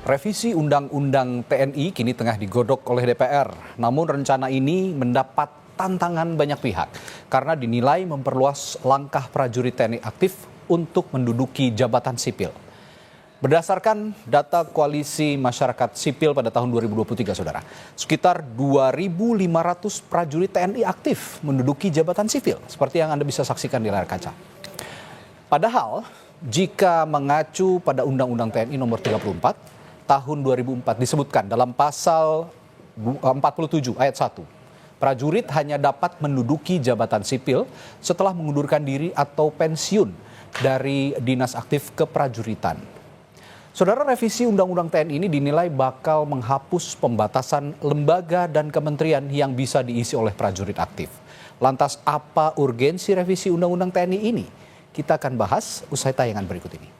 Revisi Undang-Undang TNI kini tengah digodok oleh DPR. Namun rencana ini mendapat tantangan banyak pihak karena dinilai memperluas langkah prajurit TNI aktif untuk menduduki jabatan sipil. Berdasarkan data Koalisi Masyarakat Sipil pada tahun 2023, Saudara, sekitar 2.500 prajurit TNI aktif menduduki jabatan sipil, seperti yang Anda bisa saksikan di layar kaca. Padahal, jika mengacu pada Undang-Undang TNI nomor 34 tahun 2004 disebutkan dalam pasal 47 ayat 1, prajurit hanya dapat menduduki jabatan sipil setelah mengundurkan diri atau pensiun dari dinas aktif keprajuritan. Saudara, revisi Undang-Undang TNI ini dinilai bakal menghapus pembatasan lembaga dan kementerian yang bisa diisi oleh prajurit aktif. Lantas apa urgensi revisi Undang-Undang TNI ini? Kita akan bahas usai tayangan berikut ini.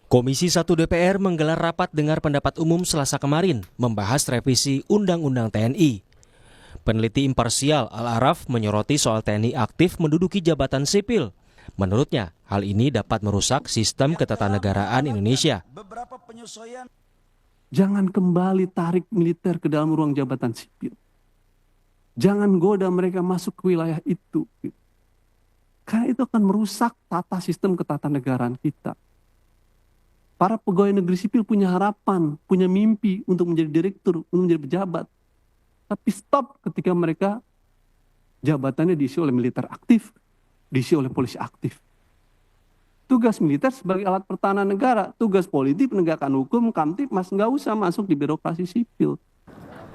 Komisi 1 DPR menggelar rapat dengar pendapat umum Selasa kemarin membahas revisi Undang-Undang TNI. Peneliti imparsial Al-Araf menyoroti soal TNI aktif menduduki jabatan sipil. Menurutnya, hal ini dapat merusak sistem ketatanegaraan Indonesia. Jangan kembali tarik militer ke dalam ruang jabatan sipil. Jangan goda mereka masuk ke wilayah itu. Karena itu akan merusak tata sistem ketatanegaraan kita. Para pegawai negeri sipil punya harapan, punya mimpi untuk menjadi direktur, untuk menjadi pejabat. Tapi stop ketika mereka jabatannya diisi oleh militer aktif, diisi oleh polisi aktif. Tugas militer sebagai alat pertahanan negara, tugas politik penegakan hukum, Kamtibmas nggak usah masuk di birokrasi sipil.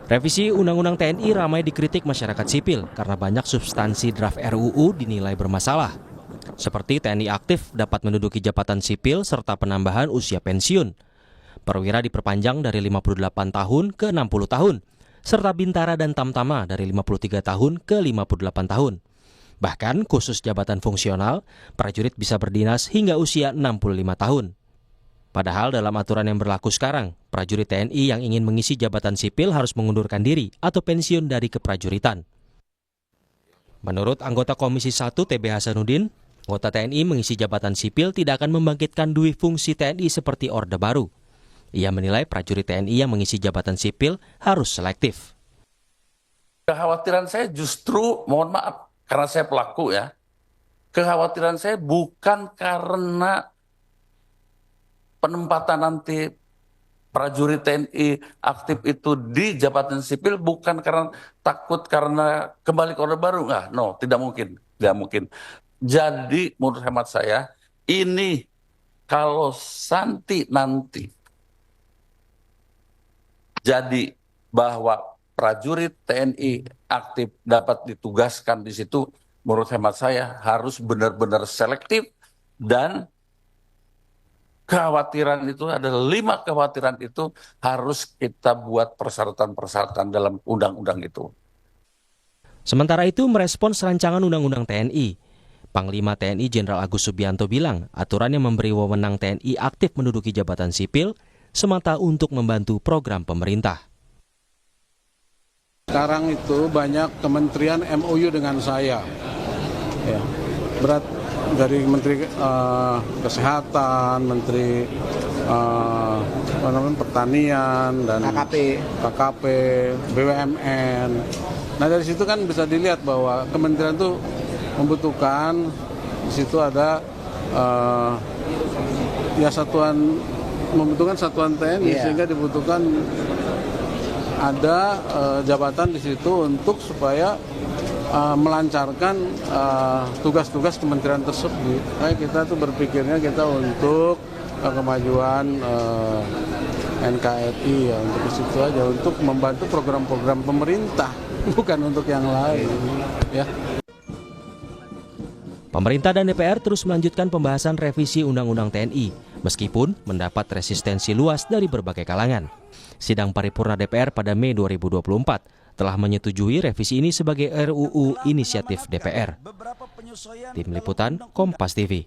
Revisi Undang-Undang TNI ramai dikritik masyarakat sipil karena banyak substansi draft RUU dinilai bermasalah. Seperti TNI aktif dapat menduduki jabatan sipil serta penambahan usia pensiun. Perwira diperpanjang dari 58 tahun ke 60 tahun, serta bintara dan tamtama dari 53 tahun ke 58 tahun. Bahkan khusus jabatan fungsional, prajurit bisa berdinas hingga usia 65 tahun. Padahal dalam aturan yang berlaku sekarang, prajurit TNI yang ingin mengisi jabatan sipil harus mengundurkan diri atau pensiun dari keprajuritan. Menurut anggota Komisi 1 TB Hasanuddin, anggota TNI mengisi jabatan sipil tidak akan membangkitkan dui fungsi TNI seperti Orde Baru. Ia menilai prajurit TNI yang mengisi jabatan sipil harus selektif. Kekhawatiran saya justru, mohon maaf, karena saya pelaku ya, kekhawatiran saya bukan karena penempatan nanti prajurit TNI aktif itu di jabatan sipil, bukan karena takut karena kembali ke Orde Baru. Tidak mungkin, tidak mungkin. Jadi menurut hemat saya, ini kalau nanti jadi bahwa prajurit TNI aktif dapat ditugaskan di situ, menurut hemat saya harus benar-benar selektif, dan kekhawatiran itu ada 5 kekhawatiran itu harus kita buat persyaratan-persyaratan dalam undang-undang itu. Sementara itu merespons rancangan Undang-Undang TNI, Panglima TNI Jenderal Agus Subianto bilang aturan yang memberi wewenang TNI aktif menduduki jabatan sipil semata untuk membantu program pemerintah. Sekarang itu banyak kementerian MOU dengan saya, ya, berat dari Menteri Kesehatan, Menteri Pertanian, dan KKP, BUMN. Nah dari situ kan bisa dilihat bahwa kementerian itu membutuhkan, di situ ada membutuhkan satuan TNI, sehingga dibutuhkan ada jabatan di situ untuk supaya melancarkan tugas-tugas kementerian tersebut. Nah, kita tuh berpikirnya kita untuk kemajuan NKRI ya, untuk ke situ aja, untuk membantu program-program pemerintah, bukan untuk yang lain, ya. Pemerintah dan DPR terus melanjutkan pembahasan revisi Undang-Undang TNI, meskipun mendapat resistensi luas dari berbagai kalangan. Sidang paripurna DPR pada Mei 2024 telah menyetujui revisi ini sebagai RUU inisiatif DPR. Tim Liputan, Kompas TV.